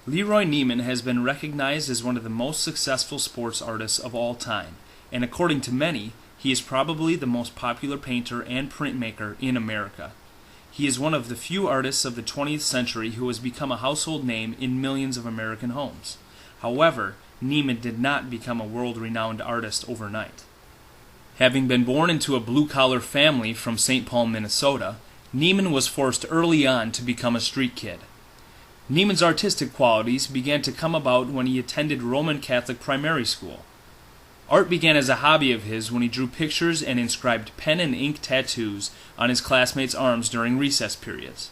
LeRoy Neiman has been recognized as one of the most successful sports artists of all time, and according to many, he is probably the most popular painter and printmaker in America. He is one of the few artists of the 20th century who has become a household name in millions of American homes. However, Neiman did not become a world-renowned artist overnight. Having been born into a blue-collar family from St. Paul, Minnesota, Neiman was forced early on to become a street kid. Neiman's artistic qualities began to come about when he attended Roman Catholic primary school. Art began as a hobby of his when he drew pictures and inscribed pen and ink tattoos on his classmates' arms during recess periods.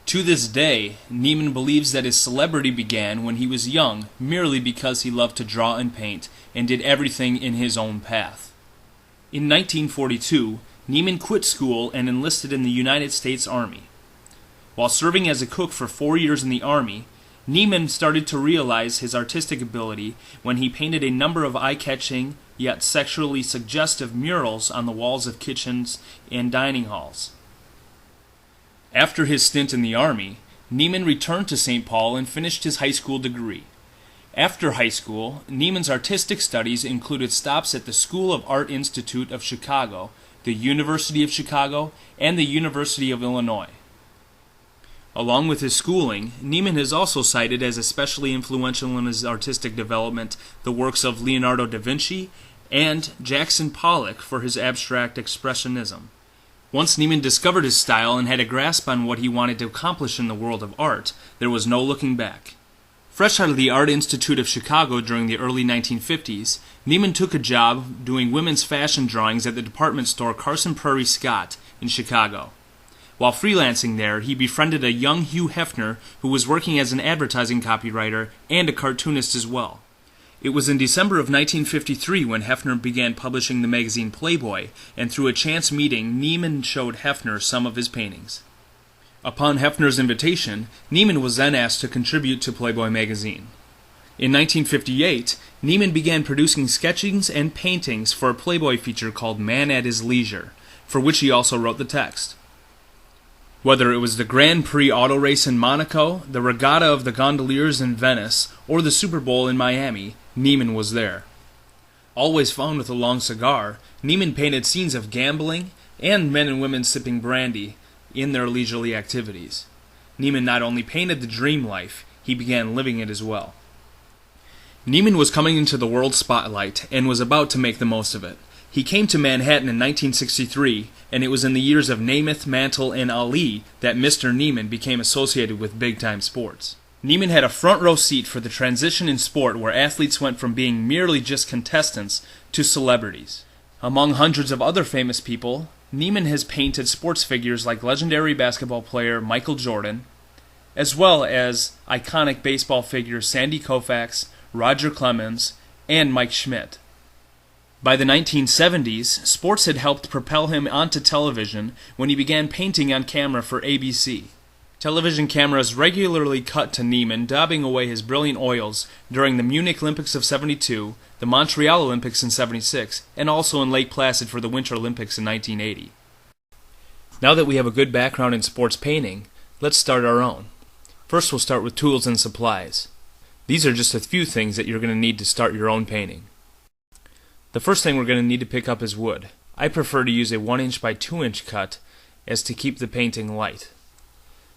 To this day, Neiman believes that his celebrity began when he was young merely because he loved to draw and paint and did everything in his own path. In 1942, Neiman quit school and enlisted in the United States Army. While serving as a cook for 4 years in the Army, Neiman started to realize his artistic ability when he painted a number of eye-catching, yet sexually suggestive murals on the walls of kitchens and dining halls. After his stint in the Army, Neiman returned to St. Paul and finished his high school degree. After high school, Neiman's artistic studies included stops at the School of Art Institute of Chicago, the University of Chicago, and the University of Illinois. Along with his schooling, Neiman has also cited as especially influential in his artistic development the works of Leonardo da Vinci and Jackson Pollock for his abstract expressionism. Once Neiman discovered his style and had a grasp on what he wanted to accomplish in the world of art, there was no looking back. Fresh out of the Art Institute of Chicago during the early 1950s, Neiman took a job doing women's fashion drawings at the department store Carson Prairie Scott in Chicago. While freelancing there, he befriended a young Hugh Hefner who was working as an advertising copywriter and a cartoonist as well. It was in December of 1953 when Hefner began publishing the magazine Playboy, and through a chance meeting, Neiman showed Hefner some of his paintings. Upon Hefner's invitation, Neiman was then asked to contribute to Playboy magazine. In 1958, Neiman began producing sketchings and paintings for a Playboy feature called Man at His Leisure, for which he also wrote the text. Whether it was the Grand Prix auto race in Monaco, the Regatta of the Gondoliers in Venice, or the Super Bowl in Miami, Neiman was there. Always found with a long cigar, Neiman painted scenes of gambling and men and women sipping brandy in their leisurely activities. Neiman not only painted the dream life, he began living it as well. Neiman was coming into the world spotlight and was about to make the most of it. He came to Manhattan in 1963, and it was in the years of Namath, Mantle, and Ali that Mr. Neiman became associated with big-time sports. Neiman had a front-row seat for the transition in sport where athletes went from being merely just contestants to celebrities. Among hundreds of other famous people, Neiman has painted sports figures like legendary basketball player Michael Jordan, as well as iconic baseball figures Sandy Koufax, Roger Clemens, and Mike Schmidt. By the 1970s, sports had helped propel him onto television when he began painting on camera for ABC. Television cameras regularly cut to Neiman daubing away his brilliant oils during the Munich Olympics of '72, the Montreal Olympics in '76, and also in Lake Placid for the Winter Olympics in 1980. Now that we have a good background in sports painting, let's start our own. First, we'll start with tools and supplies. These are just a few things that you're going to need to start your own painting. The first thing we're going to need to pick up is wood. I prefer to use a 1" by 2" cut as to keep the painting light.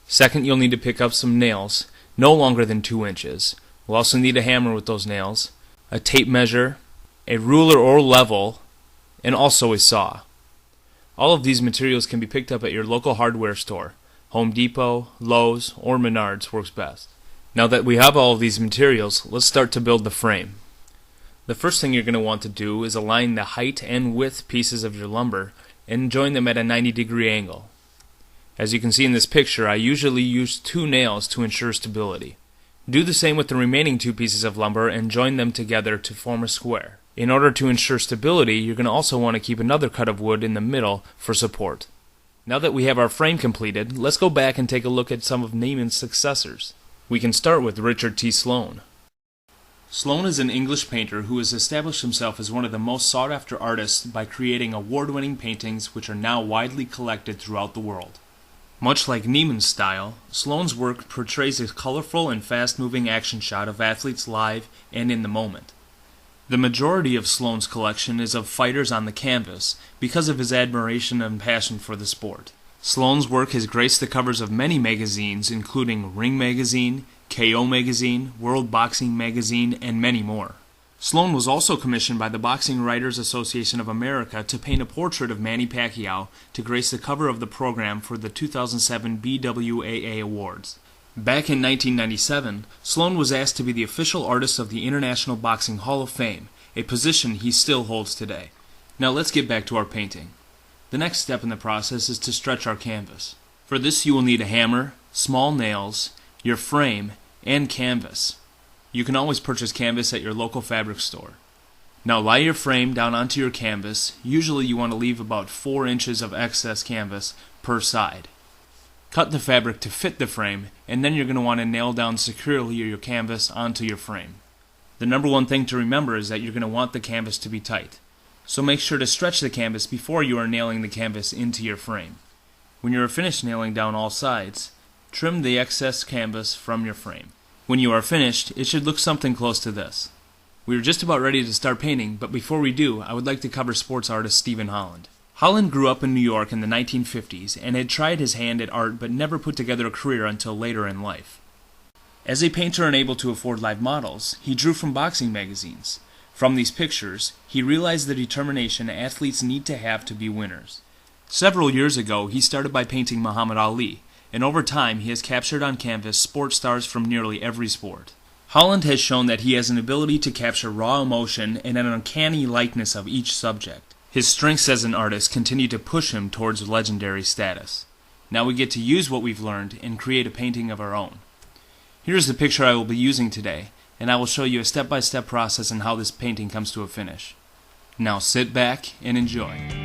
Second, you'll need to pick up some nails, no longer than 2 inches. We'll also need a hammer with those nails, a tape measure, a ruler or level, and also a saw. All of these materials can be picked up at your local hardware store. Home Depot, Lowe's, or Menards works best. Now that we have all of these materials, let's start to build the frame. The first thing you're going to want to do is align the height and width pieces of your lumber and join them at a 90-degree angle. As you can see in this picture, I usually use 2 nails to ensure stability. Do the same with the remaining 2 pieces of lumber and join them together to form a square. In order to ensure stability, you're going to also want to keep another cut of wood in the middle for support. Now that we have our frame completed, let's go back and take a look at some of Neiman's successors. We can start with Richard T. Slone. Slone is an English painter who has established himself as one of the most sought-after artists by creating award-winning paintings which are now widely collected throughout the world. Much like Neiman's style, Slone's work portrays a colorful and fast-moving action shot of athletes live and in the moment. The majority of Slone's collection is of fighters on the canvas because of his admiration and passion for the sport. Slone's work has graced the covers of many magazines including Ring Magazine, KO Magazine, World Boxing Magazine, and many more. Slone was also commissioned by the Boxing Writers Association of America to paint a portrait of Manny Pacquiao to grace the cover of the program for the 2007 BWAA Awards. Back in 1997, Slone was asked to be the official artist of the International Boxing Hall of Fame, a position he still holds today. Now let's get back to our painting. The next step in the process is to stretch our canvas. For this you will need a hammer, small nails, your frame, and canvas. You can always purchase canvas at your local fabric store. Now lie your frame down onto your canvas. Usually you want to leave about 4 inches of excess canvas per side. Cut the fabric to fit the frame, and then you're going to want to nail down securely your canvas onto your frame. The number one thing to remember is that you're going to want the canvas to be tight. So make sure to stretch the canvas before you are nailing the canvas into your frame. When you are finished nailing down all sides, trim the excess canvas from your frame. When you are finished, it should look something close to this. We are just about ready to start painting, but before we do, I would like to cover sports artist Stephen Holland. Holland grew up in New York in the 1950s and had tried his hand at art but never put together a career until later in life. As a painter unable to afford live models, he drew from boxing magazines. From these pictures, he realized the determination athletes need to have to be winners. Several years ago, he started by painting Muhammad Ali, and over time he has captured on canvas sports stars from nearly every sport. Holland has shown that he has an ability to capture raw emotion and an uncanny likeness of each subject. His strengths as an artist continue to push him towards legendary status. Now we get to use what we've learned and create a painting of our own. Here's the picture I will be using today, and I will show you a step-by-step process on how this painting comes to a finish. Now sit back and enjoy.